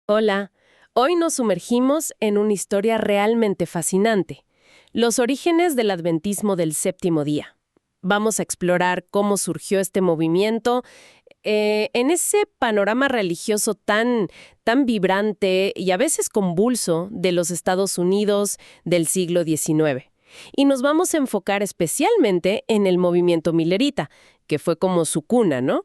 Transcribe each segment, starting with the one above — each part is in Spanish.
Hola, hoy nos sumergimos en una historia realmente fascinante, los orígenes del adventismo del séptimo día. Vamos a explorar cómo surgió este movimiento en ese panorama religioso tan vibrante y a veces convulso de los Estados Unidos del siglo XIX. Y nos vamos a enfocar especialmente en el movimiento millerita, que fue como su cuna, ¿no?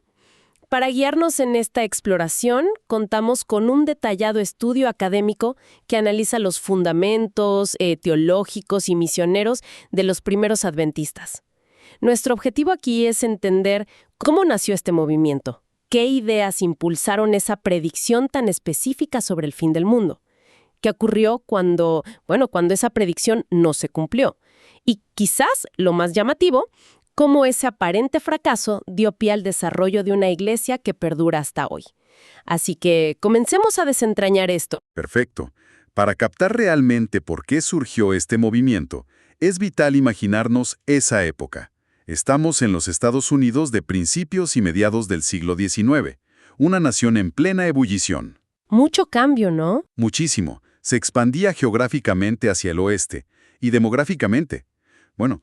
Para guiarnos en esta exploración, contamos con un detallado estudio académico que analiza los fundamentos teológicos y misioneros de los primeros adventistas. Nuestro objetivo aquí es entender cómo nació este movimiento, qué ideas impulsaron esa predicción tan específica sobre el fin del mundo, qué ocurrió cuando esa predicción no se cumplió, y quizás lo más llamativo, cómo ese aparente fracaso dio pie al desarrollo de una iglesia que perdura hasta hoy. Así que comencemos a desentrañar esto. Perfecto. Para captar realmente por qué surgió este movimiento, es vital imaginarnos esa época. Estamos en los Estados Unidos de principios y mediados del siglo XIX, una nación en plena ebullición. Mucho cambio, ¿no? Muchísimo. Se expandía geográficamente hacia el oeste y demográficamente.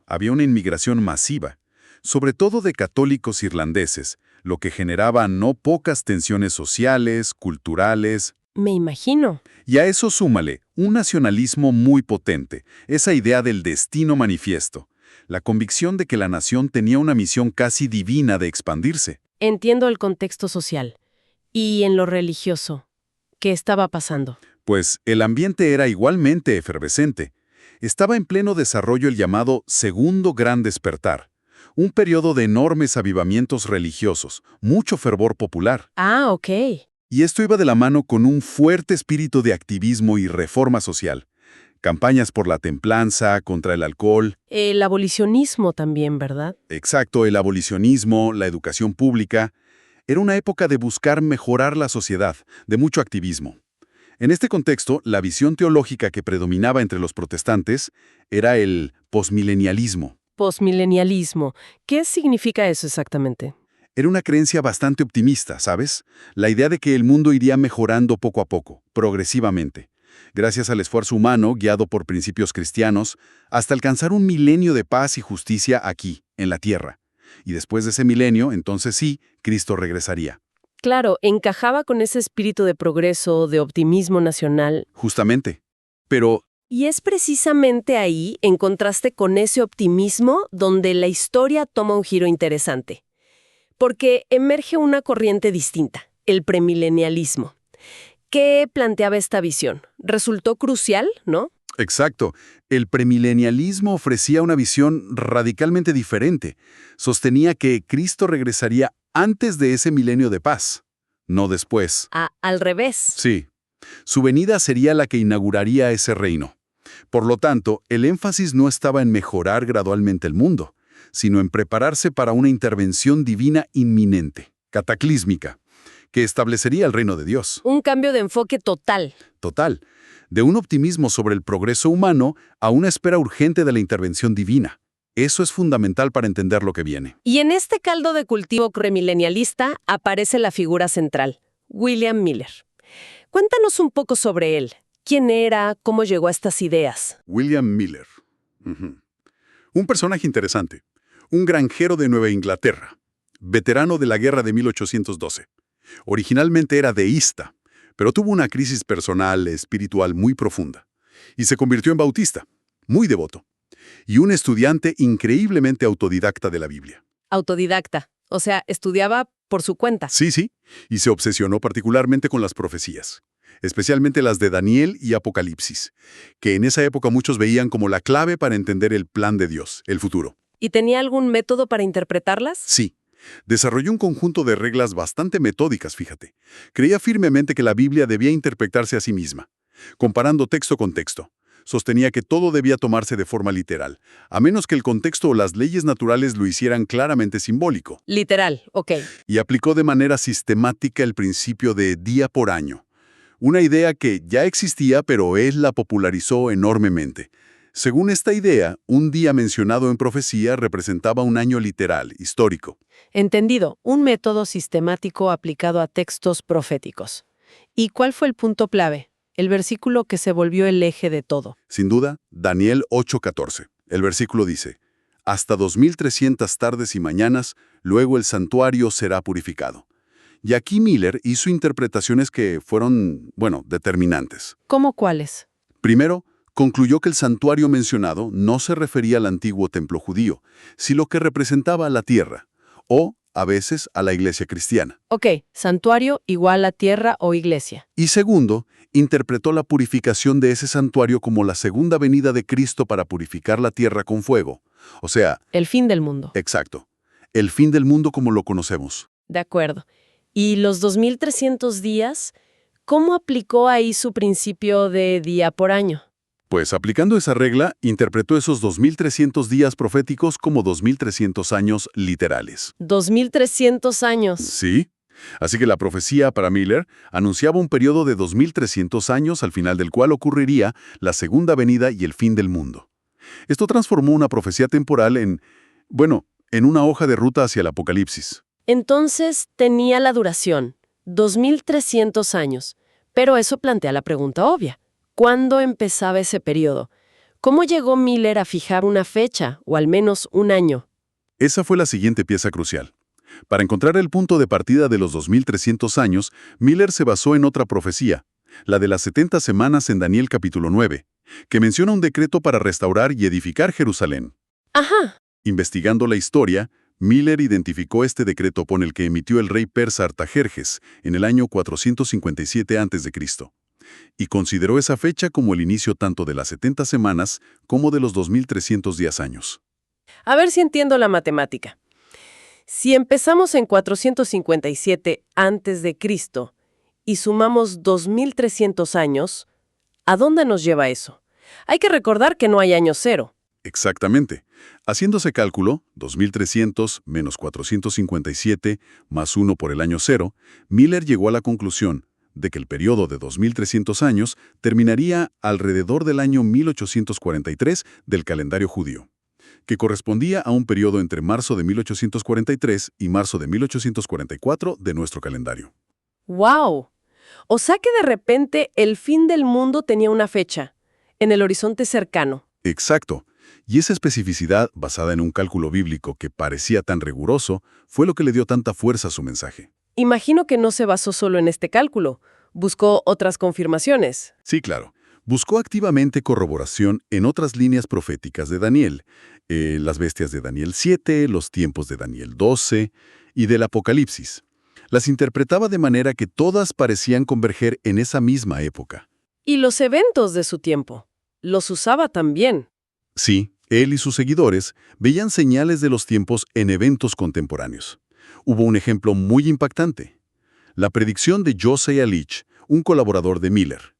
Había una inmigración masiva, sobre todo de católicos irlandeses, lo que generaba no pocas tensiones sociales, culturales. Me imagino. Y a eso súmale un nacionalismo muy potente, esa idea del destino manifiesto, la convicción de que la nación tenía una misión casi divina de expandirse. Entiendo el contexto social. ¿Y en lo religioso? ¿Qué estaba pasando? Pues el ambiente era igualmente efervescente. Estaba en pleno desarrollo el llamado Segundo Gran Despertar, un periodo de enormes avivamientos religiosos, mucho fervor popular. Ah, ok. Y esto iba de la mano con un fuerte espíritu de activismo y reforma social. Campañas por la templanza, contra el alcohol. El abolicionismo también, ¿verdad? Exacto, el abolicionismo, la educación pública. Era una época de buscar mejorar la sociedad, de mucho activismo. En este contexto, la visión teológica que predominaba entre los protestantes era el posmilenialismo. Posmilenialismo. ¿Qué significa eso exactamente? Era una creencia bastante optimista, ¿sabes? La idea de que el mundo iría mejorando poco a poco, progresivamente, gracias al esfuerzo humano guiado por principios cristianos, hasta alcanzar un milenio de paz y justicia aquí, en la tierra. Y después de ese milenio, entonces sí, Cristo regresaría. Claro, encajaba con ese espíritu de progreso, de optimismo nacional. Justamente. Pero Y es precisamente ahí, en contraste con ese optimismo, donde la historia toma un giro interesante. Porque emerge una corriente distinta, el premilenialismo. ¿Qué planteaba esta visión? Resultó crucial, ¿no? exacto. El premilenialismo ofrecía una visión radicalmente diferente. Sostenía que Cristo regresaría antes de ese milenio de paz, no después. Al revés. Sí, su venida sería la que inauguraría ese reino. Por lo tanto, el énfasis no estaba en mejorar gradualmente el mundo, sino en prepararse para una intervención divina inminente, cataclísmica, que establecería el reino de Dios. Un cambio de enfoque total. Total, de un optimismo sobre el progreso humano a una espera urgente de la intervención divina. Eso es fundamental para entender lo que viene. Y en este caldo de cultivo premilenialista aparece la figura central, William Miller. Cuéntanos un poco sobre él. ¿Quién era? ¿Cómo llegó a estas ideas? William Miller. Un personaje interesante. Un granjero de Nueva Inglaterra, veterano de la guerra de 1812. Originalmente era deísta, pero tuvo una crisis personal, espiritual muy profunda. Y se convirtió en bautista, muy devoto. Y un estudiante increíblemente autodidacta de la Biblia. Autodidacta. O sea, estudiaba por su cuenta. Sí, y se obsesionó particularmente con las profecías, especialmente las de Daniel y Apocalipsis, que en esa época muchos veían como la clave para entender el plan de Dios, el futuro. ¿Y tenía algún método para interpretarlas? Sí. Desarrolló un conjunto de reglas bastante metódicas, fíjate. Creía firmemente que la Biblia debía interpretarse a sí misma, comparando texto con texto. Sostenía que todo debía tomarse de forma literal, a menos que el contexto o las leyes naturales lo hicieran claramente simbólico. Literal, ok. Y aplicó de manera sistemática el principio de día por año. Una idea que ya existía, pero él la popularizó enormemente. Según esta idea, un día mencionado en profecía representaba un año literal, histórico. Entendido, un método sistemático aplicado a textos proféticos. ¿Y cuál fue el punto clave? El versículo que se volvió el eje de todo. Sin duda, Daniel 8:14. El versículo dice, «Hasta 2300 tardes y mañanas, luego el santuario será purificado». Y aquí Miller hizo interpretaciones que fueron, determinantes. ¿Cómo cuáles? Primero, concluyó que el santuario mencionado no se refería al antiguo templo judío, sino que representaba a la tierra, o, a veces, a la iglesia cristiana. Ok, santuario igual a tierra o iglesia. Y segundo, interpretó la purificación de ese santuario como la segunda venida de Cristo para purificar la tierra con fuego. O sea, El fin del mundo. exacto, el fin del mundo como lo conocemos. De acuerdo. ¿Y los 2300 días? ¿Cómo aplicó ahí su principio de día por año? Pues aplicando esa regla, interpretó esos 2300 días proféticos como 2300 años literales. 2300 años. Sí. Así que la profecía para Miller anunciaba un periodo de 2300 años al final del cual ocurriría la segunda venida y el fin del mundo. Esto transformó una profecía temporal en una hoja de ruta hacia el Apocalipsis. Entonces tenía la duración, 2300 años. Pero eso plantea la pregunta obvia. ¿Cuándo empezaba ese periodo? ¿Cómo llegó Miller a fijar una fecha, o al menos un año? Esa fue la siguiente pieza crucial. Para encontrar el punto de partida de los 2300 años, Miller se basó en otra profecía, la de las 70 semanas en Daniel capítulo 9, que menciona un decreto para restaurar y edificar Jerusalén. Ajá. Investigando la historia, Miller identificó este decreto con el que emitió el rey persa Artajerjes en el año 457 a.C. y consideró esa fecha como el inicio tanto de las 70 semanas como de los 2310 años. A ver si entiendo la matemática. Si empezamos en 457 antes de Cristo y sumamos 2300 años, ¿a dónde nos lleva eso? Hay que recordar que no hay año cero. Exactamente. Haciendo ese cálculo, 2300 menos 457 más 1 por el año cero, Miller llegó a la conclusión de que el periodo de 2300 años terminaría alrededor del año 1843 del calendario judío, que correspondía a un periodo entre marzo de 1843 y marzo de 1844 de nuestro calendario. ¡Wow! O sea que de repente el fin del mundo tenía una fecha, en el horizonte cercano. Exacto. Y esa especificidad, basada en un cálculo bíblico que parecía tan riguroso, fue lo que le dio tanta fuerza a su mensaje. Imagino que no se basó solo en este cálculo. Buscó otras confirmaciones. Sí, claro. Buscó activamente corroboración en otras líneas proféticas de Daniel, las bestias de Daniel 7, los tiempos de Daniel 12 y del Apocalipsis. Las interpretaba de manera que todas parecían converger en esa misma época. Y los eventos de su tiempo. Los usaba también. Sí, él y sus seguidores veían señales de los tiempos en eventos contemporáneos. Hubo un ejemplo muy impactante. La predicción de Josiah Leach, un colaborador de Miller.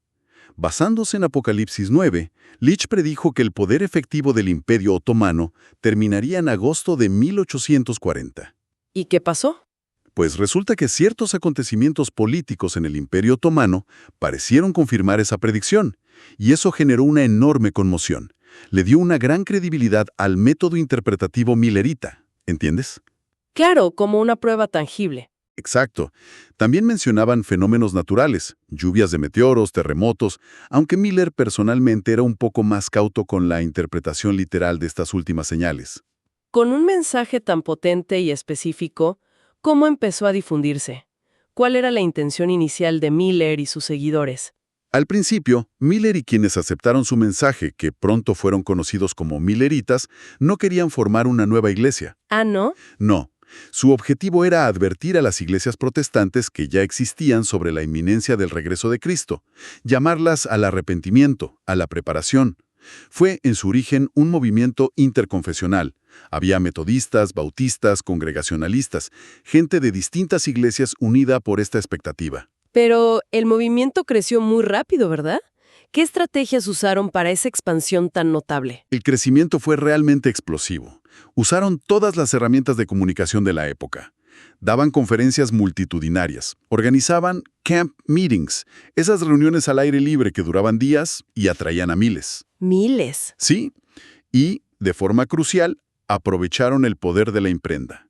Basándose en Apocalipsis 9, Leach predijo que el poder efectivo del Imperio Otomano terminaría en agosto de 1840. ¿Y qué pasó? Pues resulta que ciertos acontecimientos políticos en el Imperio Otomano parecieron confirmar esa predicción, y eso generó una enorme conmoción. Le dio una gran credibilidad al método interpretativo millerita, ¿entiendes? Claro, como una prueba tangible. Exacto. También mencionaban fenómenos naturales, lluvias de meteoros, terremotos, aunque Miller personalmente era un poco más cauto con la interpretación literal de estas últimas señales. Con un mensaje tan potente y específico, ¿cómo empezó a difundirse? ¿Cuál era la intención inicial de Miller y sus seguidores? Al principio, Miller y quienes aceptaron su mensaje, que pronto fueron conocidos como milleritas, no querían formar una nueva iglesia. ¿Ah, no? No. Su objetivo era advertir a las iglesias protestantes que ya existían sobre la inminencia del regreso de Cristo, llamarlas al arrepentimiento, a la preparación. Fue, en su origen, un movimiento interconfesional. Había metodistas, bautistas, congregacionalistas, gente de distintas iglesias unida por esta expectativa. Pero el movimiento creció muy rápido, ¿verdad? ¿Qué estrategias usaron para esa expansión tan notable? El crecimiento fue realmente explosivo. Usaron todas las herramientas de comunicación de la época. Daban conferencias multitudinarias, organizaban camp meetings, esas reuniones al aire libre que duraban días y atraían a miles. Miles. Sí, y, de forma crucial, aprovecharon el poder de la imprenta.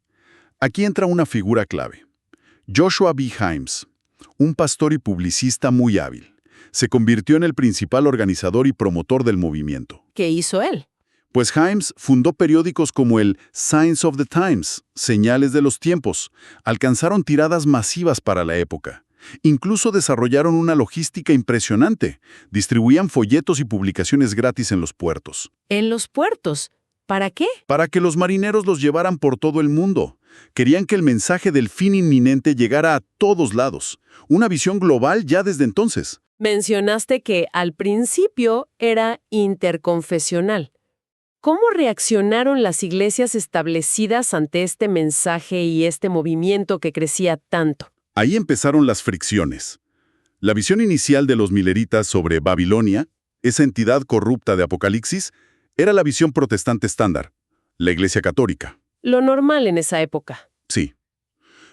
Aquí entra una figura clave. Joshua B. Himes, un pastor y publicista muy hábil. Se convirtió en el principal organizador y promotor del movimiento. ¿Qué hizo él? Pues Himes fundó periódicos como el Signs of the Times, Señales de los Tiempos. Alcanzaron tiradas masivas para la época. Incluso desarrollaron una logística impresionante. Distribuían folletos y publicaciones gratis en los puertos. ¿En los puertos? ¿Para qué? Para que los marineros los llevaran por todo el mundo. Querían que el mensaje del fin inminente llegara a todos lados. Una visión global ya desde entonces. Mencionaste que al principio era interconfesional. ¿Cómo reaccionaron las iglesias establecidas ante este mensaje y este movimiento que crecía tanto? Ahí empezaron las fricciones. La visión inicial de los mileritas sobre Babilonia, esa entidad corrupta de Apocalipsis, era la visión protestante estándar, la Iglesia Católica. Lo normal en esa época. Sí.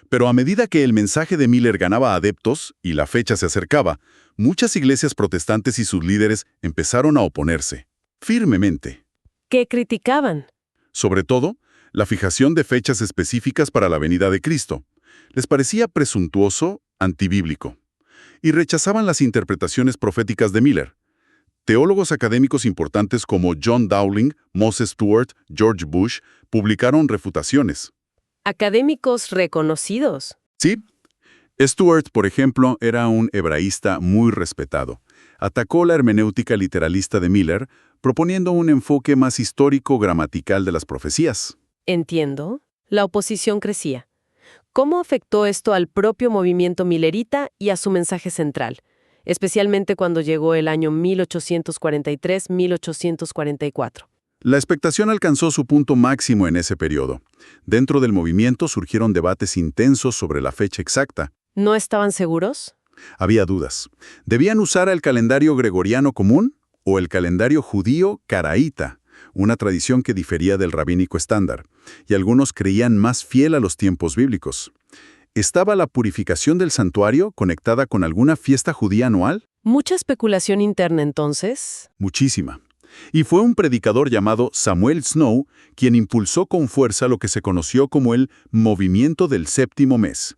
Pero a medida que el mensaje de Miller ganaba adeptos y la fecha se acercaba, muchas iglesias protestantes y sus líderes empezaron a oponerse, firmemente. ¿Qué criticaban? Sobre todo, la fijación de fechas específicas para la venida de Cristo. Les parecía presuntuoso, antibíblico. Y rechazaban las interpretaciones proféticas de Miller. Teólogos académicos importantes como John Dowling, Moses Stuart, George Bush publicaron refutaciones. Académicos reconocidos. Sí. Stuart, por ejemplo, era un hebraísta muy respetado. Atacó la hermenéutica literalista de Miller, proponiendo un enfoque más histórico-gramatical de las profecías. Entiendo. La oposición crecía. ¿Cómo afectó esto al propio movimiento millerita y a su mensaje central? Especialmente cuando llegó el año 1843-1844. La expectación alcanzó su punto máximo en ese periodo. Dentro del movimiento surgieron debates intensos sobre la fecha exacta. ¿No estaban seguros? Había dudas. ¿Debían usar el calendario gregoriano común o el calendario judío caraíta, una tradición que difería del rabínico estándar? Y algunos creían más fiel a los tiempos bíblicos. ¿Estaba la purificación del santuario conectada con alguna fiesta judía anual? ¿Mucha especulación interna entonces? Muchísima. Y fue un predicador llamado Samuel Snow quien impulsó con fuerza lo que se conoció como el movimiento del séptimo mes.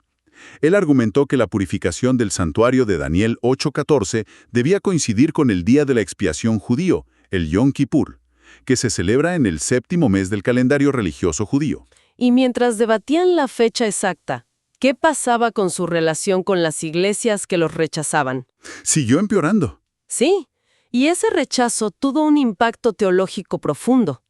Él argumentó que la purificación del santuario de Daniel 8:14 debía coincidir con el día de la expiación judío, el Yom Kippur, que se celebra en el séptimo mes del calendario religioso judío. Y mientras debatían la fecha exacta, ¿qué pasaba con su relación con las iglesias que los rechazaban? Siguió empeorando. Sí, y ese rechazo tuvo un impacto teológico profundo.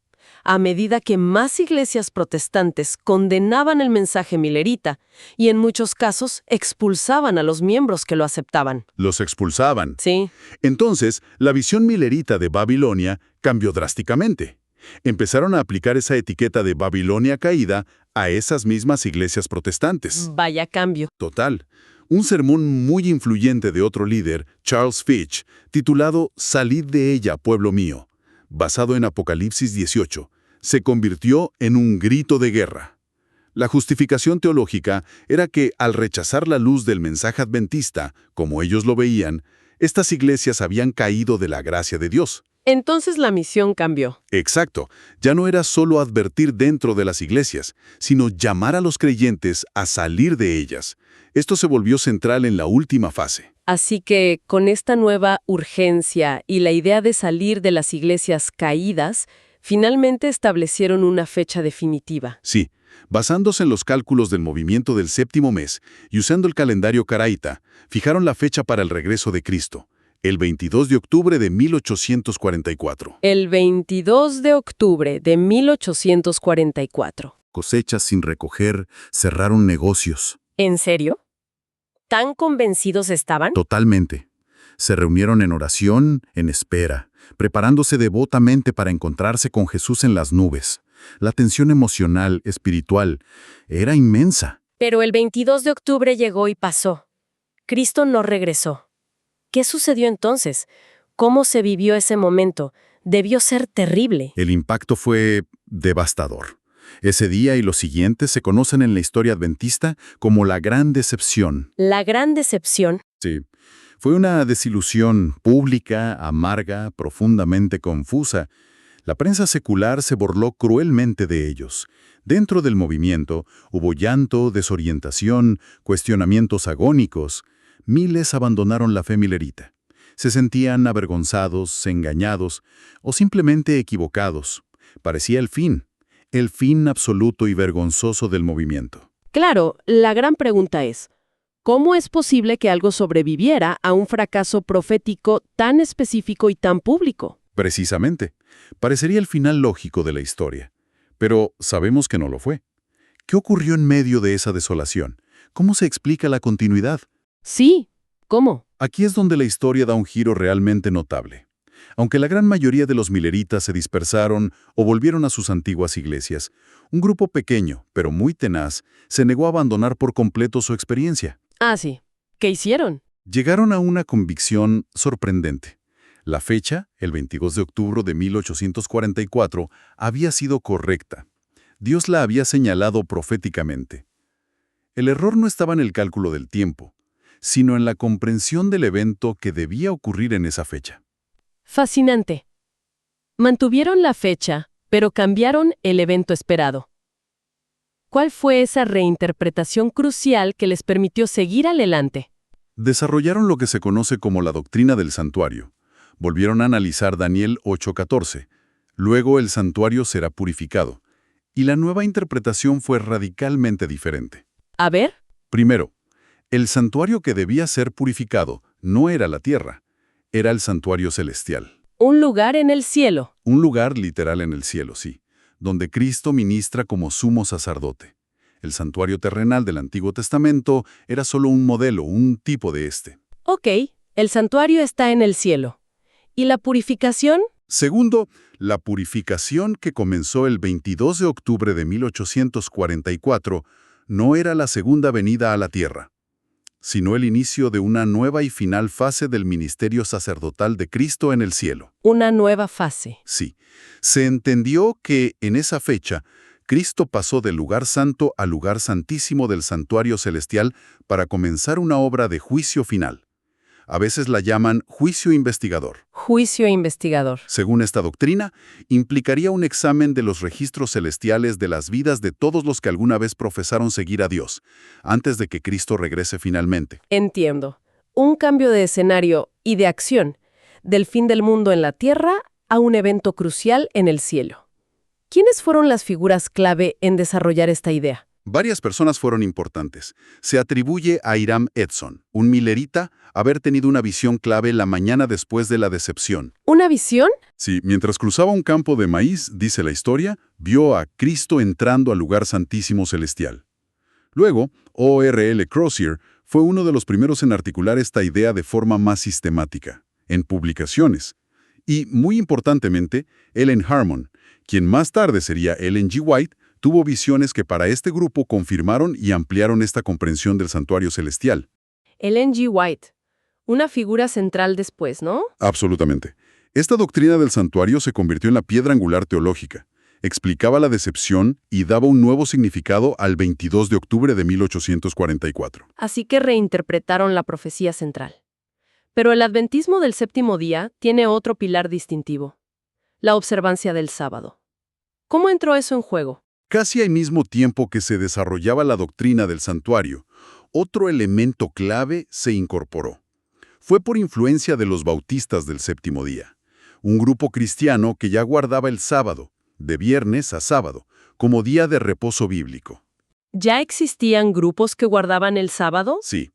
A medida que más iglesias protestantes condenaban el mensaje millerita y en muchos casos expulsaban a los miembros que lo aceptaban. Los expulsaban. Sí. Entonces, la visión millerita de Babilonia cambió drásticamente. Empezaron a aplicar esa etiqueta de Babilonia caída a esas mismas iglesias protestantes. Vaya cambio. Total. Un sermón muy influyente de otro líder, Charles Fitch, titulado Salid de ella, pueblo mío, basado en Apocalipsis 18, se convirtió en un grito de guerra. La justificación teológica era que, al rechazar la luz del mensaje adventista, como ellos lo veían, estas iglesias habían caído de la gracia de Dios. Entonces la misión cambió. Exacto. Ya no era solo advertir dentro de las iglesias, sino llamar a los creyentes a salir de ellas. Esto se volvió central en la última fase. Así que, con esta nueva urgencia y la idea de salir de las iglesias caídas, finalmente establecieron una fecha definitiva. Sí, basándose en los cálculos del movimiento del séptimo mes y usando el calendario caraíta, fijaron la fecha para el regreso de Cristo, el 22 de octubre de 1844. El 22 de octubre de 1844. Cosechas sin recoger, cerraron negocios. ¿En serio? ¿Tan convencidos estaban? Totalmente. Se reunieron en oración, en espera, preparándose devotamente para encontrarse con Jesús en las nubes. La tensión emocional, espiritual, era inmensa. Pero el 22 de octubre llegó y pasó. Cristo no regresó. ¿Qué sucedió entonces? ¿Cómo se vivió ese momento? Debió ser terrible. El impacto fue devastador. Ese día y los siguientes se conocen en la historia adventista como la Gran Decepción. La Gran Decepción. Sí. Fue una desilusión pública, amarga, profundamente confusa. La prensa secular se burló cruelmente de ellos. Dentro del movimiento hubo llanto, desorientación, cuestionamientos agónicos. Miles abandonaron la fe milerita. Se sentían avergonzados, engañados o simplemente equivocados. Parecía el fin absoluto y vergonzoso del movimiento. Claro, la gran pregunta es, ¿cómo es posible que algo sobreviviera a un fracaso profético tan específico y tan público? Precisamente, parecería el final lógico de la historia. Pero sabemos que no lo fue. ¿Qué ocurrió en medio de esa desolación? ¿Cómo se explica la continuidad? Sí, ¿cómo? Aquí es donde la historia da un giro realmente notable. Aunque la gran mayoría de los mileritas se dispersaron o volvieron a sus antiguas iglesias, un grupo pequeño, pero muy tenaz, se negó a abandonar por completo su experiencia. Ah, sí. ¿Qué hicieron? Llegaron a una convicción sorprendente. La fecha, el 22 de octubre de 1844, había sido correcta. Dios la había señalado proféticamente. El error no estaba en el cálculo del tiempo, sino en la comprensión del evento que debía ocurrir en esa fecha. Fascinante. Mantuvieron la fecha, pero cambiaron el evento esperado. ¿Cuál fue esa reinterpretación crucial que les permitió seguir adelante? Desarrollaron lo que se conoce como la doctrina del santuario. Volvieron a analizar Daniel 8:14. Luego el santuario será purificado. Y la nueva interpretación fue radicalmente diferente. A ver. Primero, el santuario que debía ser purificado no era la tierra, era el santuario celestial. Un lugar en el cielo. Un lugar literal en el cielo, sí, donde Cristo ministra como sumo sacerdote. El santuario terrenal del Antiguo Testamento era solo un modelo, un tipo de este. Ok, el santuario está en el cielo. ¿Y la purificación? Segundo, la purificación que comenzó el 22 de octubre de 1844 no era la segunda venida a la tierra, sino el inicio de una nueva y final fase del ministerio sacerdotal de Cristo en el cielo. Una nueva fase. Sí, se entendió que en esa fecha Cristo pasó del lugar santo al lugar santísimo del santuario celestial para comenzar una obra de juicio final. A veces la llaman juicio investigador. Juicio investigador. Según esta doctrina, implicaría un examen de los registros celestiales de las vidas de todos los que alguna vez profesaron seguir a Dios, antes de que Cristo regrese finalmente. Entiendo. Un cambio de escenario y de acción, del fin del mundo en la tierra a un evento crucial en el cielo. ¿Quiénes fueron las figuras clave en desarrollar esta idea? Varias personas fueron importantes. Se atribuye a Hiram Edson, un milerita, haber tenido una visión clave la mañana después de la decepción. ¿Una visión? Sí, mientras cruzaba un campo de maíz, dice la historia, vio a Cristo entrando al lugar santísimo celestial. Luego, O.R.L. Crozier fue uno de los primeros en articular esta idea de forma más sistemática, en publicaciones. Y, muy importantemente, Ellen Harmon, quien más tarde sería Ellen G. White, tuvo visiones que para este grupo confirmaron y ampliaron esta comprensión del santuario celestial. Ellen G. White. Una figura central después, ¿no? Absolutamente. Esta doctrina del santuario se convirtió en la piedra angular teológica. Explicaba la decepción y daba un nuevo significado al 22 de octubre de 1844. Así que reinterpretaron la profecía central. Pero el adventismo del séptimo día tiene otro pilar distintivo: la observancia del sábado. ¿Cómo entró eso en juego? Casi al mismo tiempo que se desarrollaba la doctrina del santuario, otro elemento clave se incorporó. Fue por influencia de los bautistas del séptimo día, un grupo cristiano que ya guardaba el sábado, de viernes a sábado, como día de reposo bíblico. ¿Ya existían grupos que guardaban el sábado? Sí.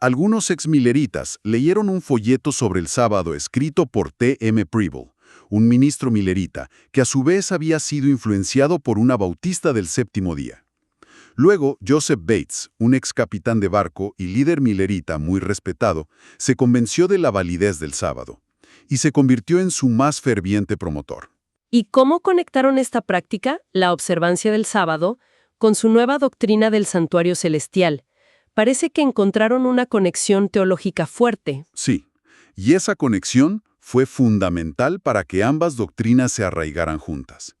Algunos exmileritas leyeron un folleto sobre el sábado escrito por T.M. Preble, un ministro milerita que a su vez había sido influenciado por una bautista del séptimo día. Luego, Joseph Bates, un ex capitán de barco y líder milerita muy respetado, se convenció de la validez del sábado y se convirtió en su más ferviente promotor. ¿Y cómo conectaron esta práctica, la observancia del sábado, con su nueva doctrina del santuario celestial? Parece que encontraron una conexión teológica fuerte. Sí, y esa conexión fue fundamental para que ambas doctrinas se arraigaran juntas.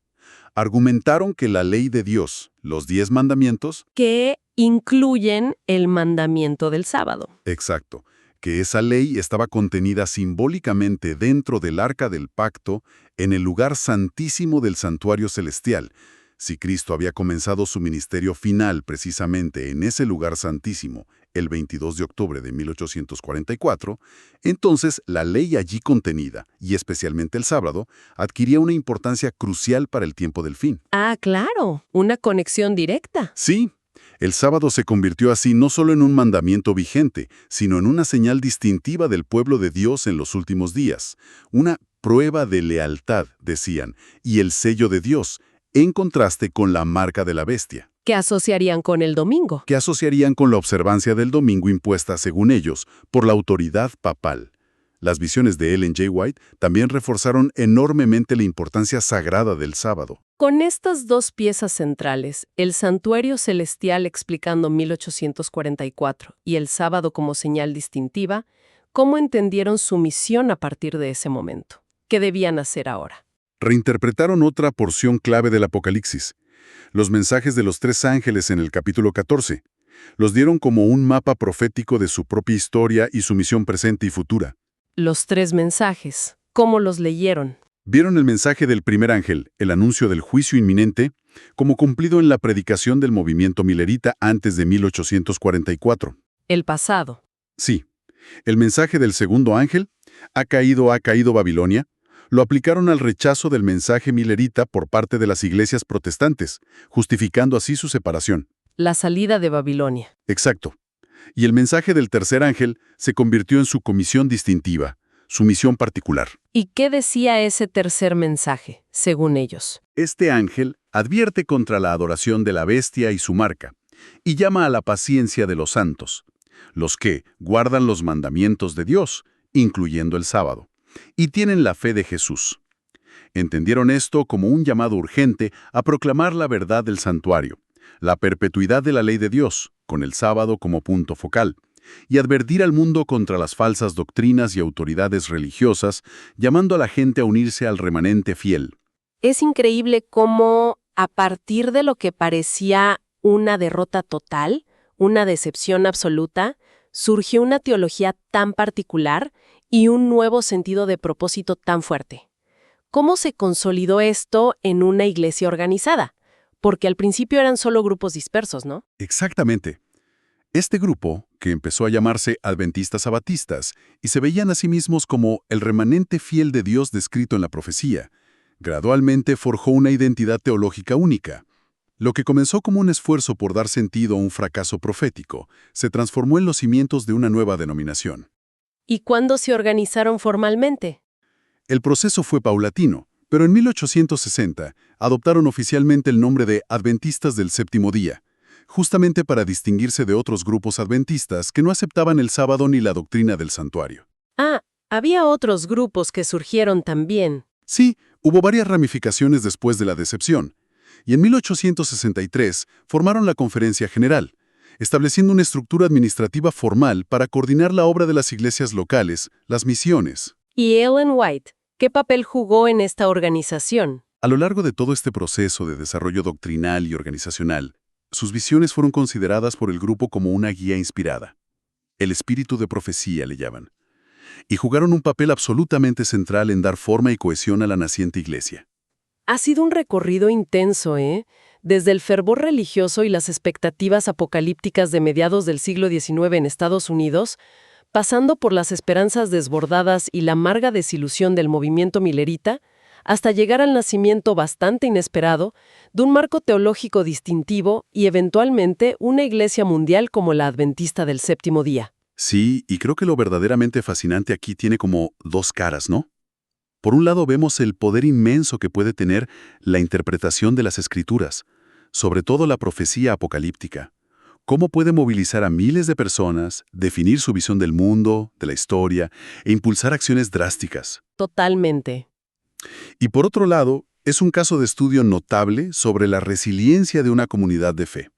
Argumentaron que la ley de Dios, los 10 mandamientos, Que incluyen el mandamiento del sábado. exacto, que esa ley estaba contenida simbólicamente dentro del arca del pacto en el lugar santísimo del santuario celestial. Si Cristo había comenzado su ministerio final precisamente en ese lugar santísimo, el 22 de octubre de 1844, entonces la ley allí contenida, y especialmente el sábado, adquiría una importancia crucial para el tiempo del fin. Ah, claro, una conexión directa. Sí, el sábado se convirtió así no solo en un mandamiento vigente, sino en una señal distintiva del pueblo de Dios en los últimos días. Una prueba de lealtad, decían, y el sello de Dios, en contraste con la marca de la bestia, ¿Qué asociarían con el domingo? que asociarían con la observancia del domingo impuesta, según ellos, por la autoridad papal. Las visiones de Ellen G. White también reforzaron enormemente la importancia sagrada del sábado. Con estas dos piezas centrales, el santuario celestial explicando 1844 y el sábado como señal distintiva, ¿cómo entendieron su misión a partir de ese momento? ¿Qué debían hacer ahora? Reinterpretaron otra porción clave del Apocalipsis, los mensajes de los 3 ángeles en el capítulo 14. Los dieron como un mapa profético de su propia historia y su misión presente y futura. Los 3 mensajes, ¿cómo los leyeron? Vieron el mensaje del primer ángel, el anuncio del juicio inminente, como cumplido en la predicación del movimiento milerita antes de 1844. El pasado. Sí, el mensaje del segundo ángel, ha caído Babilonia, lo aplicaron al rechazo del mensaje milerita por parte de las iglesias protestantes, justificando así su separación. La salida de Babilonia. Exacto. Y el mensaje del tercer ángel se convirtió en su comisión distintiva, su misión particular. ¿Y qué decía ese tercer mensaje, según ellos? Este ángel advierte contra la adoración de la bestia y su marca, y llama a la paciencia de los santos, los que guardan los mandamientos de Dios, incluyendo el sábado, y tienen la fe de Jesús. Entendieron esto como un llamado urgente a proclamar la verdad del santuario, la perpetuidad de la ley de Dios, con el sábado como punto focal, y advertir al mundo contra las falsas doctrinas y autoridades religiosas, llamando a la gente a unirse al remanente fiel. Es increíble cómo, a partir de lo que parecía una derrota total, una decepción absoluta, surgió una teología tan particular y un nuevo sentido de propósito tan fuerte. ¿Cómo se consolidó esto en una iglesia organizada? Porque al principio eran solo grupos dispersos, ¿no? Exactamente. Este grupo, que empezó a llamarse Adventistas Sabatistas y se veían a sí mismos como el remanente fiel de Dios descrito en la profecía, gradualmente forjó una identidad teológica única. Lo que comenzó como un esfuerzo por dar sentido a un fracaso profético, se transformó en los cimientos de una nueva denominación. ¿Y cuándo se organizaron formalmente? El proceso fue paulatino, pero en 1860 adoptaron oficialmente el nombre de Adventistas del Séptimo Día, justamente para distinguirse de otros grupos adventistas que no aceptaban el sábado ni la doctrina del santuario. Ah, había otros grupos que surgieron también. Sí, hubo varias ramificaciones después de la decepción, y en 1863 formaron la Conferencia General, estableciendo una estructura administrativa formal para coordinar la obra de las iglesias locales, las misiones. ¿Y Ellen White? ¿Qué papel jugó en esta organización? A lo largo de todo este proceso de desarrollo doctrinal y organizacional, sus visiones fueron consideradas por el grupo como una guía inspirada. El espíritu de profecía le llaman. Y jugaron un papel absolutamente central en dar forma y cohesión a la naciente iglesia. Ha sido un recorrido intenso, ¿eh? Desde el fervor religioso y las expectativas apocalípticas de mediados del siglo XIX en Estados Unidos, pasando por las esperanzas desbordadas y la amarga desilusión del movimiento milerita, hasta llegar al nacimiento bastante inesperado de un marco teológico distintivo y eventualmente una iglesia mundial como la Adventista del Séptimo Día. Sí, y creo que lo verdaderamente fascinante aquí tiene como 2 caras, ¿no? Por un lado vemos el poder inmenso que puede tener la interpretación de las Escrituras, sobre todo la profecía apocalíptica. Cómo puede movilizar a miles de personas, definir su visión del mundo, de la historia, e impulsar acciones drásticas. Totalmente. Y por otro lado, es un caso de estudio notable sobre la resiliencia de una comunidad de fe.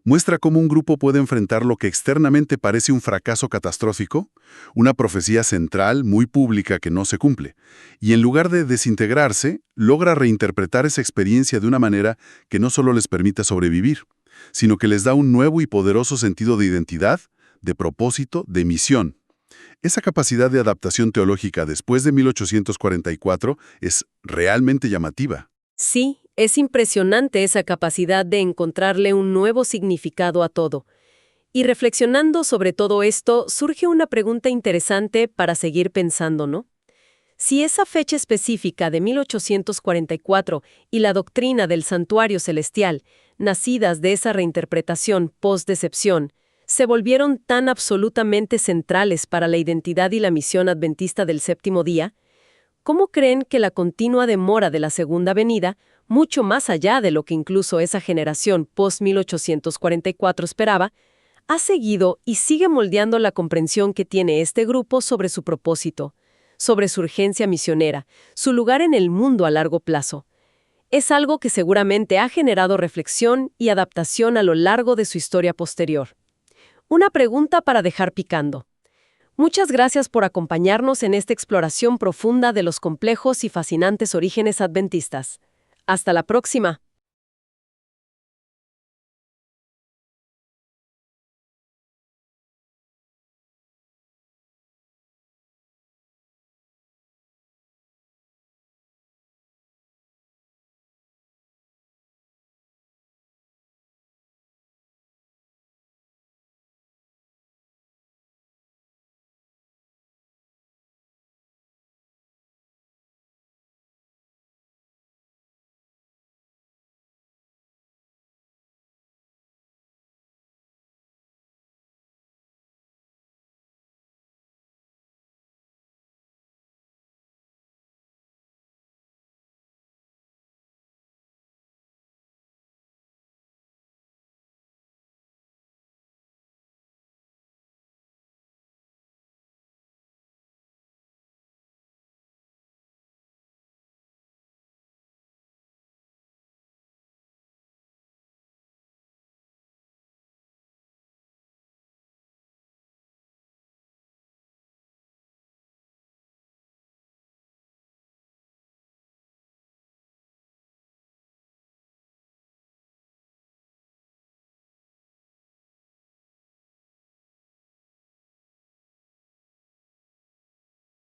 Muestra cómo un grupo puede enfrentar lo que externamente parece un fracaso catastrófico, una profecía central muy pública que no se cumple, y en lugar de desintegrarse, logra reinterpretar esa experiencia de una manera que no solo les permita sobrevivir, sino que les da un nuevo y poderoso sentido de identidad, de propósito, de misión. Esa capacidad de adaptación teológica después de 1844 es realmente llamativa. Sí, es impresionante esa capacidad de encontrarle un nuevo significado a todo. Y reflexionando sobre todo esto, surge una pregunta interesante para seguir pensando, ¿no? Si esa fecha específica de 1844 y la doctrina del santuario celestial, nacidas de esa reinterpretación post-decepción, se volvieron tan absolutamente centrales para la identidad y la misión adventista del séptimo día, ¿cómo creen que la continua demora de la segunda venida, mucho más allá de lo que incluso esa generación post-1844 esperaba, ha seguido y sigue moldeando la comprensión que tiene este grupo sobre su propósito, sobre su urgencia misionera, su lugar en el mundo a largo plazo? Es algo que seguramente ha generado reflexión y adaptación a lo largo de su historia posterior. Una pregunta para dejar picando. Muchas gracias por acompañarnos en esta exploración profunda de los complejos y fascinantes orígenes adventistas. Hasta la próxima.